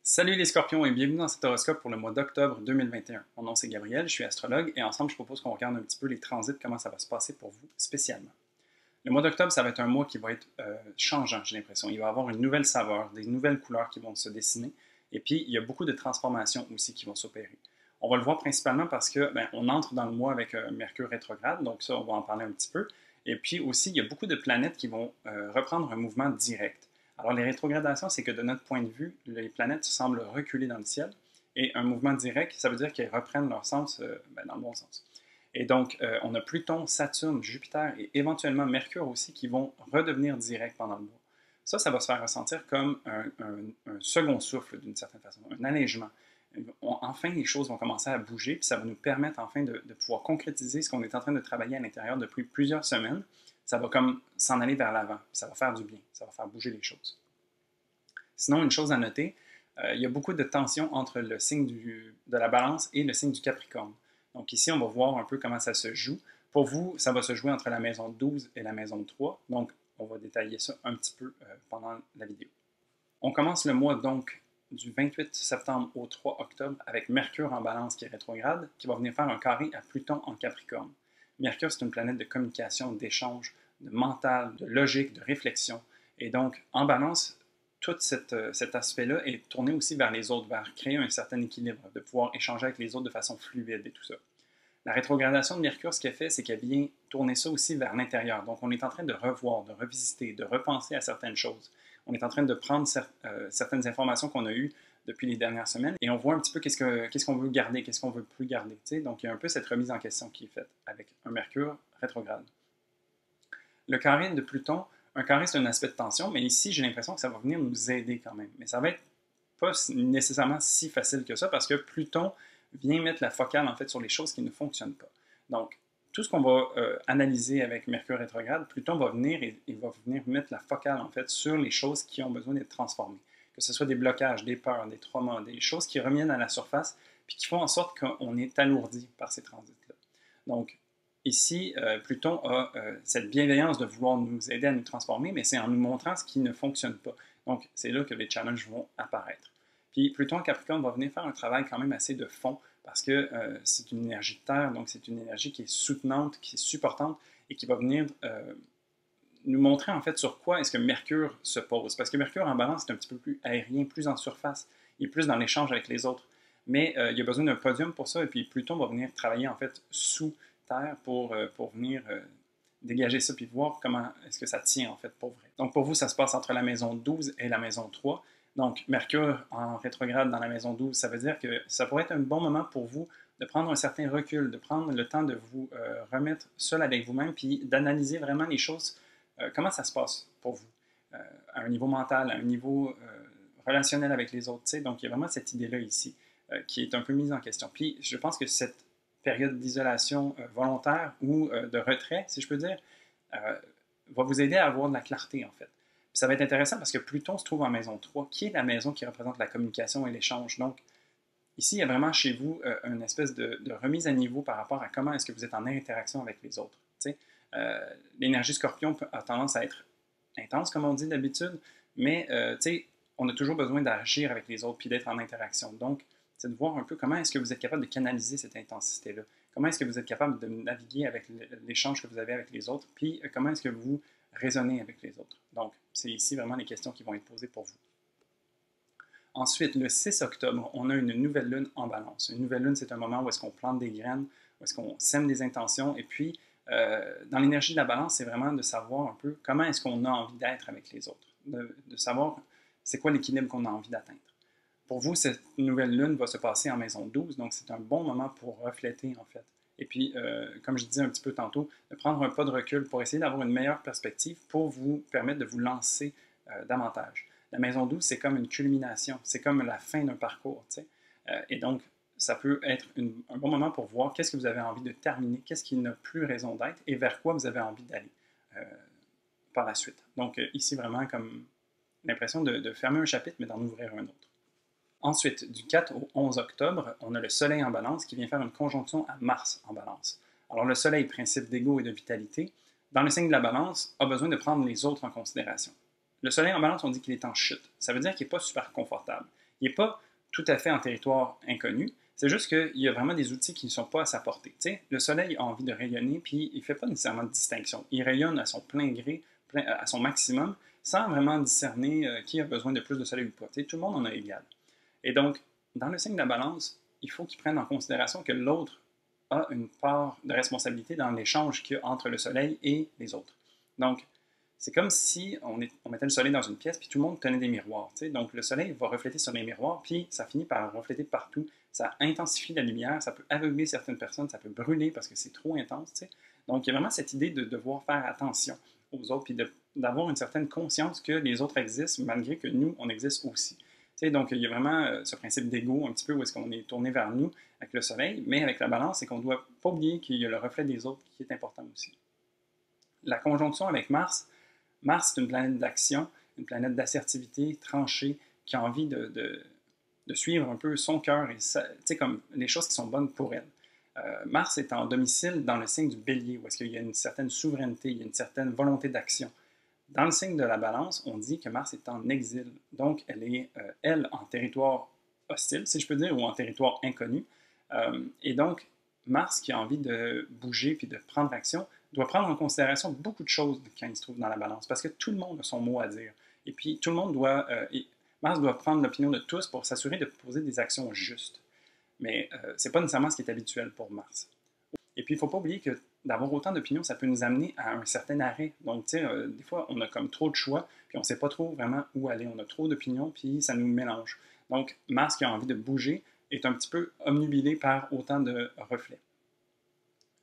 Salut les scorpions et bienvenue dans cet horoscope pour le mois d'octobre 2021. Mon nom c'est Gabriel, je suis astrologue et ensemble je propose qu'on regarde un petit peu les transits, comment ça va se passer pour vous spécialement. Le mois d'octobre, ça va être un mois qui va être changeant, j'ai l'impression. Il va y avoir une nouvelle saveur, des nouvelles couleurs qui vont se dessiner et puis il y a beaucoup de transformations aussi qui vont s'opérer. On va le voir principalement parce que on entre dans le mois avec Mercure rétrograde, donc ça on va en parler un petit peu. Et puis aussi, il y a beaucoup de planètes qui vont reprendre un mouvement direct. Alors, les rétrogradations, c'est que de notre point de vue, les planètes semblent reculer dans le ciel, et un mouvement direct, ça veut dire qu'elles reprennent leur sens dans le bon sens. Et donc, on a Pluton, Saturne, Jupiter et éventuellement Mercure aussi qui vont redevenir directs pendant le mois. Ça va se faire ressentir comme un second souffle d'une certaine façon, un allègement. Enfin, les choses vont commencer à bouger, puis ça va nous permettre enfin de pouvoir concrétiser ce qu'on est en train de travailler à l'intérieur depuis plusieurs semaines. Ça va comme s'en aller vers l'avant, puis ça va faire du bien, ça va faire bouger les choses. Sinon, une chose à noter, il y a beaucoup de tension entre le signe de la balance et le signe du Capricorne. Donc ici, on va voir un peu comment ça se joue. Pour vous, ça va se jouer entre la maison 12 et la maison 3. Donc, on va détailler ça un petit peu pendant la vidéo. On commence le mois donc du 28 septembre au 3 octobre avec Mercure en balance qui est rétrograde, qui va venir faire un carré à Pluton en Capricorne. Mercure, c'est une planète de communication, d'échange, de mental, de logique, de réflexion. Et donc, en balance, tout cet aspect-là est tourné aussi vers les autres, vers créer un certain équilibre, de pouvoir échanger avec les autres de façon fluide et tout ça. La rétrogradation de Mercure, ce qu'elle fait, c'est qu'elle vient tourner ça aussi vers l'intérieur. Donc, on est en train de revoir, de revisiter, de repenser à certaines choses. On est en train de prendre certaines informations qu'on a eues depuis les dernières semaines et on voit un petit peu qu'est-ce qu'on veut garder, qu'est-ce qu'on veut plus garder. T'sais? Donc, il y a un peu cette remise en question qui est faite avec un Mercure rétrograde. Le carré de Pluton, un carré, c'est un aspect de tension, mais ici, j'ai l'impression que ça va venir nous aider quand même. Mais ça va être pas nécessairement si facile que ça parce que Pluton vient mettre la focale en fait sur les choses qui ne fonctionnent pas. Donc, tout ce qu'on va analyser avec Mercure rétrograde, Pluton va venir et va venir mettre la focale en fait sur les choses qui ont besoin d'être transformées. Que ce soit des blocages, des peurs, des traumas, des choses qui reviennent à la surface puis qui font en sorte qu'on est alourdi par ces transits-là. Donc, ici, Pluton a cette bienveillance de vouloir nous aider à nous transformer, mais c'est en nous montrant ce qui ne fonctionne pas. Donc, c'est là que les challenges vont apparaître. Puis Pluton en Capricorne va venir faire un travail quand même assez de fond parce que c'est une énergie de terre, donc c'est une énergie qui est soutenante, qui est supportante et qui va venir nous montrer en fait sur quoi est-ce que Mercure se pose. Parce que Mercure en balance, c'est un petit peu plus aérien, plus en surface, il est plus dans l'échange avec les autres. Mais il y a besoin d'un podium pour ça et puis Pluton va venir travailler en fait sous terre pour venir dégager ça puis voir comment est-ce que ça tient en fait pour vrai. Donc pour vous, ça se passe entre la maison 12 et la maison 3. Donc, Mercure en rétrograde dans la maison 12, ça veut dire que ça pourrait être un bon moment pour vous de prendre un certain recul, de prendre le temps de vous remettre seul avec vous-même, puis d'analyser vraiment les choses, comment ça se passe pour vous, à un niveau mental, à un niveau relationnel avec les autres. T'sais. Donc, il y a vraiment cette idée-là ici qui est un peu mise en question. Puis, je pense que cette période d'isolation volontaire ou de retrait, si je peux dire, va vous aider à avoir de la clarté, en fait. Puis ça va être intéressant parce que Pluton se trouve en maison 3, qui est la maison qui représente la communication et l'échange. Donc, ici, il y a vraiment chez vous une espèce de remise à niveau par rapport à comment est-ce que vous êtes en interaction avec les autres. L'énergie Scorpion a tendance à être intense, comme on dit d'habitude, mais on a toujours besoin d'agir avec les autres puis d'être en interaction. Donc, c'est de voir un peu comment est-ce que vous êtes capable de canaliser cette intensité-là. Comment est-ce que vous êtes capable de naviguer avec l'échange que vous avez avec les autres, puis comment est-ce que vous raisonnez avec les autres. Donc, c'est ici vraiment les questions qui vont être posées pour vous. Ensuite, le 6 octobre, on a une nouvelle lune en balance. Une nouvelle lune, c'est un moment où est-ce qu'on plante des graines, où est-ce qu'on sème des intentions, et puis, dans l'énergie de la balance, c'est vraiment de savoir un peu comment est-ce qu'on a envie d'être avec les autres, de savoir c'est quoi l'équilibre qu'on a envie d'atteindre. Pour vous, cette nouvelle lune va se passer en maison 12, donc c'est un bon moment pour refléter, en fait. Et puis, comme je disais un petit peu tantôt, de prendre un pas de recul pour essayer d'avoir une meilleure perspective pour vous permettre de vous lancer davantage. La maison 12, c'est comme une culmination, c'est comme la fin d'un parcours. Et donc, ça peut être un bon moment pour voir qu'est-ce que vous avez envie de terminer, qu'est-ce qui n'a plus raison d'être et vers quoi vous avez envie d'aller par la suite. Donc, ici, vraiment comme l'impression de fermer un chapitre, mais d'en ouvrir un autre. Ensuite, du 4 au 11 octobre, on a le Soleil en balance qui vient faire une conjonction à Mars en balance. Alors le Soleil, principe d'ego et de vitalité, dans le signe de la balance, a besoin de prendre les autres en considération. Le Soleil en balance, on dit qu'il est en chute. Ça veut dire qu'il n'est pas super confortable. Il n'est pas tout à fait en territoire inconnu, c'est juste qu'il y a vraiment des outils qui ne sont pas à sa portée. T'sais, le soleil a envie de rayonner, puis il ne fait pas nécessairement de distinction. Il rayonne à son plein gré, à son maximum, sans vraiment discerner qui a besoin de plus de soleil ou pas. T'sais, tout le monde en a égal. Et donc, dans le signe de la balance, il faut qu'il prenne en considération que l'autre a une part de responsabilité dans l'échange qu'il y a entre le soleil et les autres. Donc, c'est comme si on mettait le soleil dans une pièce, puis tout le monde tenait des miroirs. T'sais. Donc, le soleil va refléter sur les miroirs, puis ça finit par refléter partout. Ça intensifie la lumière, ça peut aveugler certaines personnes, ça peut brûler parce que c'est trop intense. T'sais. Donc, il y a vraiment cette idée de devoir faire attention aux autres, puis d'avoir une certaine conscience que les autres existent, malgré que nous, on existe aussi. T'sais, donc, il y a vraiment ce principe d'ego, un petit peu, où est-ce qu'on est tourné vers nous avec le soleil, mais avec la balance, c'est qu'on ne doit pas oublier qu'il y a le reflet des autres qui est important aussi. La conjonction avec Mars, Mars, c'est une planète d'action, une planète d'assertivité, tranchée, qui a envie de suivre un peu son cœur et comme les choses qui sont bonnes pour elle. Mars est en domicile dans le signe du Bélier, où est-ce qu'il y a une certaine souveraineté, il y a une certaine volonté d'action. Dans le signe de la Balance, on dit que Mars est en exil, donc elle est, elle, en territoire hostile, si je peux dire, ou en territoire inconnu. Et donc, Mars, qui a envie de bouger puis de prendre action, doit prendre en considération beaucoup de choses quand il se trouve dans la balance, parce que tout le monde a son mot à dire. Et puis, tout le monde doit... Mars doit prendre l'opinion de tous pour s'assurer de poser des actions justes. Mais ce n'est pas nécessairement ce qui est habituel pour Mars. Et puis, il ne faut pas oublier que d'avoir autant d'opinions, ça peut nous amener à un certain arrêt. Donc, tu sais, des fois, on a comme trop de choix, puis on ne sait pas trop vraiment où aller. On a trop d'opinions, puis ça nous mélange. Donc, Mars qui a envie de bouger est un petit peu omnubilé par autant de reflets.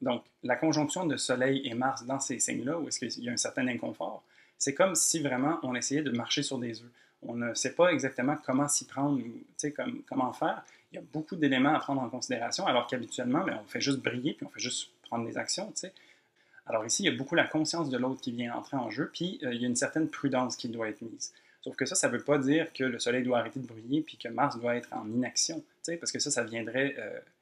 Donc, la conjonction de Soleil et Mars dans ces signes-là, où est-ce qu'il y a un certain inconfort, c'est comme si vraiment on essayait de marcher sur des œufs. On ne sait pas exactement comment s'y prendre, comment faire. Il y a beaucoup d'éléments à prendre en considération, alors qu'habituellement, on fait juste briller, puis on fait juste prendre des actions. T'sais. Alors ici, il y a beaucoup la conscience de l'autre qui vient entrer en jeu, puis il y a une certaine prudence qui doit être mise. Sauf que ça ne veut pas dire que le Soleil doit arrêter de briller, puis que Mars doit être en inaction, parce que ça viendrait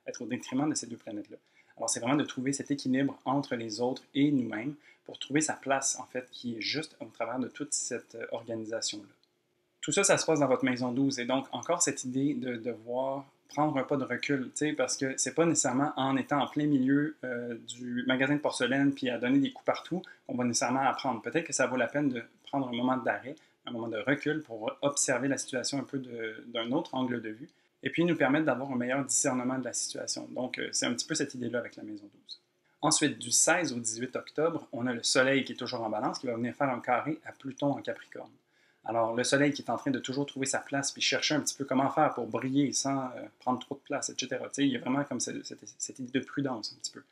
être au détriment de ces deux planètes-là. Alors, c'est vraiment de trouver cet équilibre entre les autres et nous-mêmes pour trouver sa place, en fait, qui est juste au travers de toute cette organisation-là. Tout ça, ça se passe dans votre maison 12. Et donc, encore cette idée de devoir prendre un pas de recul, parce que c'est pas nécessairement en étant en plein milieu du magasin de porcelaine puis à donner des coups partout qu'on va nécessairement apprendre. Peut-être que ça vaut la peine de prendre un moment d'arrêt, un moment de recul pour observer la situation un peu d'un autre angle de vue et puis nous permettre d'avoir un meilleur discernement de la situation. Donc, c'est un petit peu cette idée-là avec la maison 12. Ensuite, du 16 au 18 octobre, on a le Soleil qui est toujours en balance, qui va venir faire un carré à Pluton en Capricorne. Alors, le Soleil qui est en train de toujours trouver sa place, puis chercher un petit peu comment faire pour briller sans prendre trop de place, etc. T'sais, il y a vraiment comme cette idée de prudence un petit peu.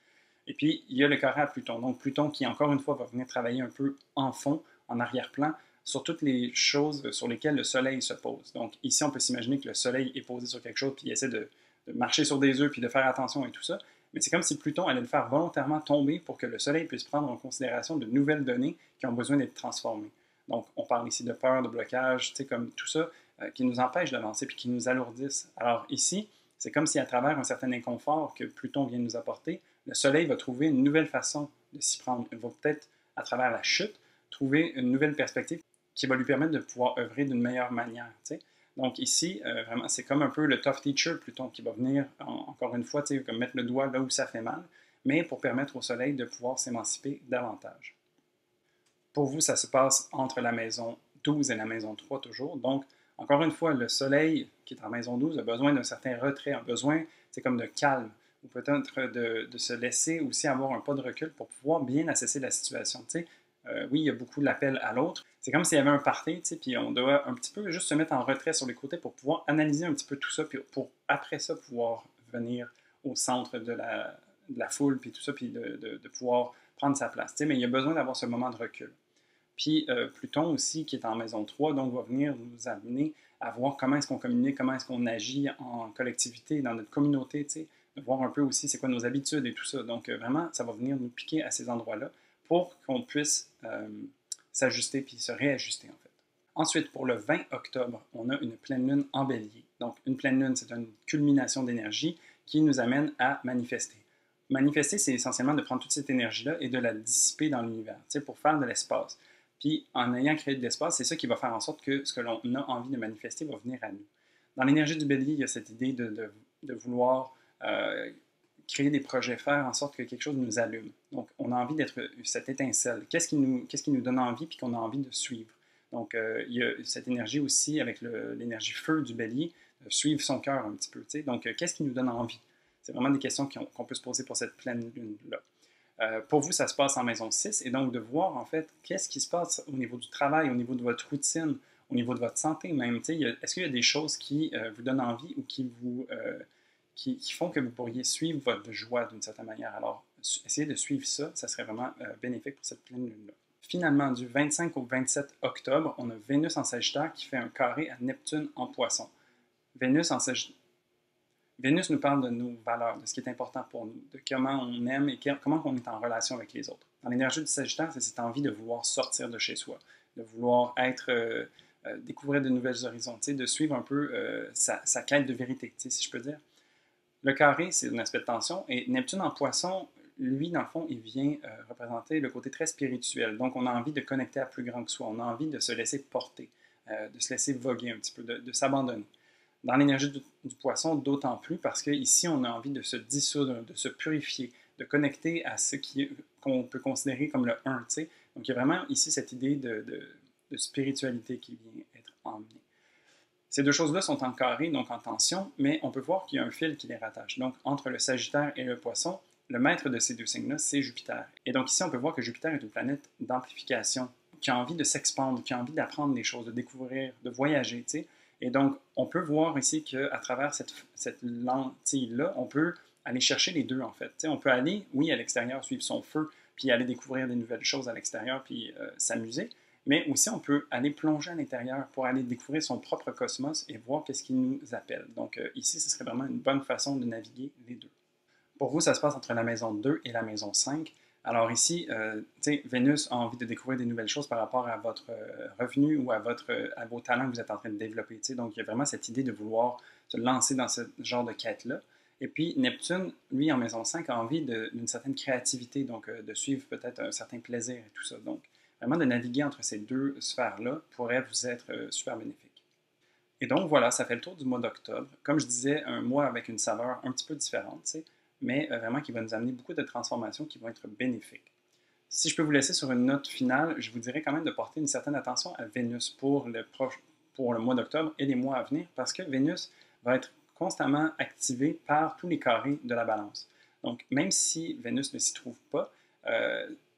Et puis, il y a le carré à Pluton. Donc, Pluton qui, encore une fois, va venir travailler un peu en fond, en arrière-plan, sur toutes les choses sur lesquelles le Soleil se pose. Donc, ici, on peut s'imaginer que le Soleil est posé sur quelque chose, puis il essaie de marcher sur des œufs, puis de faire attention et tout ça. Mais c'est comme si Pluton allait le faire volontairement tomber pour que le Soleil puisse prendre en considération de nouvelles données qui ont besoin d'être transformées. Donc, on parle ici de peur, de blocage, tu sais, comme tout ça, qui nous empêche d'avancer, puis qui nous alourdissent. Alors ici, c'est comme si à travers un certain inconfort que Pluton vient nous apporter, le Soleil va trouver une nouvelle façon de s'y prendre. Il va peut-être, à travers la chute, trouver une nouvelle perspective qui va lui permettre de pouvoir œuvrer d'une meilleure manière. T'sais. Donc ici, vraiment, c'est comme un peu le tough teacher, Pluton, qui va venir, encore une fois, comme mettre le doigt là où ça fait mal, mais pour permettre au Soleil de pouvoir s'émanciper davantage. Pour vous, ça se passe entre la maison 12 et la maison 3 toujours. Donc, encore une fois, le Soleil qui est en maison 12 a besoin d'un certain retrait, un besoin, c'est comme de calme, ou peut-être de se laisser aussi avoir un pas de recul pour pouvoir bien assesser la situation. Oui, il y a beaucoup l'appel à l'autre. C'est comme s'il y avait un party, puis on doit un petit peu juste se mettre en retrait sur les côtés pour pouvoir analyser un petit peu tout ça, puis pour après ça pouvoir venir au centre de la foule, puis tout ça, puis de pouvoir prendre sa place. Mais il y a besoin d'avoir ce moment de recul. Puis Pluton aussi, qui est en maison 3, donc va venir nous amener à voir comment est-ce qu'on communique, comment est-ce qu'on agit en collectivité, dans notre communauté, de voir un peu aussi c'est quoi nos habitudes et tout ça. Donc vraiment, ça va venir nous piquer à ces endroits-là pour qu'on puisse s'ajuster puis se réajuster en fait. Ensuite, pour le 20 octobre, on a une pleine lune en bélier. Donc une pleine lune, c'est une culmination d'énergie qui nous amène à manifester. Manifester, c'est essentiellement de prendre toute cette énergie-là et de la dissiper dans l'univers, pour faire de l'espace. Puis, en ayant créé de l'espace, c'est ça qui va faire en sorte que ce que l'on a envie de manifester va venir à nous. Dans l'énergie du bélier, il y a cette idée de vouloir créer des projets, faire en sorte que quelque chose nous allume. Donc, on a envie d'être cette étincelle. Qu'est-ce qui nous donne envie puis qu'on a envie de suivre? Donc, il y a cette énergie aussi avec l'énergie feu du bélier, de suivre son cœur un petit peu. T'sais. Donc, qu'est-ce qui nous donne envie? C'est vraiment des questions qu'on peut se poser pour cette pleine lune-là. Pour vous, ça se passe en maison 6, et donc de voir en fait qu'est-ce qui se passe au niveau du travail, au niveau de votre routine, au niveau de votre santé même. Est-ce qu'il y a des choses qui vous donnent envie ou qui font que vous pourriez suivre votre joie d'une certaine manière? Alors, essayez de suivre ça, ça serait vraiment bénéfique pour cette pleine lune-là. Finalement, du 25 au 27 octobre, on a Vénus en Sagittaire qui fait un carré à Neptune en Poisson. Vénus en Sagittaire. Vénus nous parle de nos valeurs, de ce qui est important pour nous, de comment on aime et comment on est en relation avec les autres. Dans l'énergie du Sagittaire, c'est cette envie de vouloir sortir de chez soi, de vouloir découvrir de nouvelles horizons, de suivre un peu sa quête de vérité, si je peux dire. Le carré, c'est un aspect de tension, et Neptune en Poisson, lui, dans le fond, il vient représenter le côté très spirituel. Donc, on a envie de connecter à plus grand que soi, on a envie de se laisser porter, de se laisser voguer un petit peu, de s'abandonner. Dans l'énergie du Poisson, d'autant plus parce qu'ici, on a envie de se dissoudre, de se purifier, de connecter à ce qu'on peut considérer comme le un. T'sais. Donc, il y a vraiment ici cette idée de spiritualité qui vient être emmenée. Ces deux choses-là sont en carré, donc en tension, mais on peut voir qu'il y a un fil qui les rattache. Donc, entre le Sagittaire et le Poisson, le maître de ces deux signes-là, c'est Jupiter. Et donc ici, on peut voir que Jupiter est une planète d'amplification, qui a envie de s'expandre, qui a envie d'apprendre des choses, de découvrir, de voyager, tu sais. Et donc, on peut voir ici qu'à travers cette lentille-là, on peut aller chercher les deux, en fait. T'sais, on peut aller, oui, à l'extérieur, suivre son feu, puis aller découvrir des nouvelles choses à l'extérieur, puis s'amuser, mais aussi on peut aller plonger à l'intérieur pour aller découvrir son propre cosmos et voir qu'est-ce qui nous appelle. Donc ici, ce serait vraiment une bonne façon de naviguer les deux. Pour vous, ça se passe entre la maison 2 et la maison 5. Alors ici, Vénus a envie de découvrir des nouvelles choses par rapport à votre revenu ou à vos talents que vous êtes en train de développer. Donc il y a vraiment cette idée de vouloir se lancer dans ce genre de quête-là. Et puis Neptune, lui, en maison 5, a envie d'une certaine créativité, donc de suivre peut-être un certain plaisir et tout ça. Donc vraiment de naviguer entre ces deux sphères-là pourrait vous être super bénéfique. Et donc voilà, ça fait le tour du mois d'octobre. Comme je disais, un mois avec une saveur un petit peu différente, mais vraiment qui va nous amener beaucoup de transformations qui vont être bénéfiques. Si je peux vous laisser sur une note finale, je vous dirais quand même de porter une certaine attention à Vénus pour le mois d'octobre et les mois à venir, parce que Vénus va être constamment activée par tous les carrés de la balance. Donc, même si Vénus ne s'y trouve pas,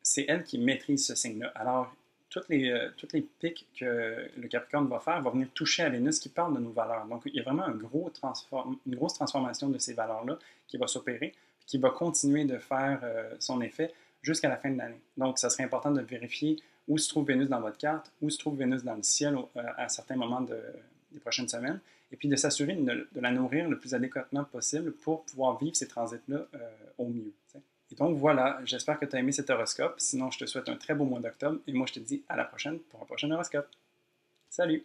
c'est elle qui maîtrise ce signe-là. Alors, toutes les pics que le Capricorne va faire vont venir toucher à Vénus qui parle de nos valeurs. Donc, il y a vraiment une grosse transformation de ces valeurs-là qui va s'opérer, qui va continuer de faire son effet jusqu'à la fin de l'année. Donc, ça serait important de vérifier où se trouve Vénus dans votre carte, où se trouve Vénus dans le ciel à certains moments des prochaines semaines, et puis de s'assurer de la nourrir le plus adéquatement possible pour pouvoir vivre ces transits-là au mieux. T'sais. Et donc voilà, j'espère que tu as aimé cet horoscope. Sinon, je te souhaite un très beau mois d'octobre et moi, je te dis à la prochaine pour un prochain horoscope. Salut!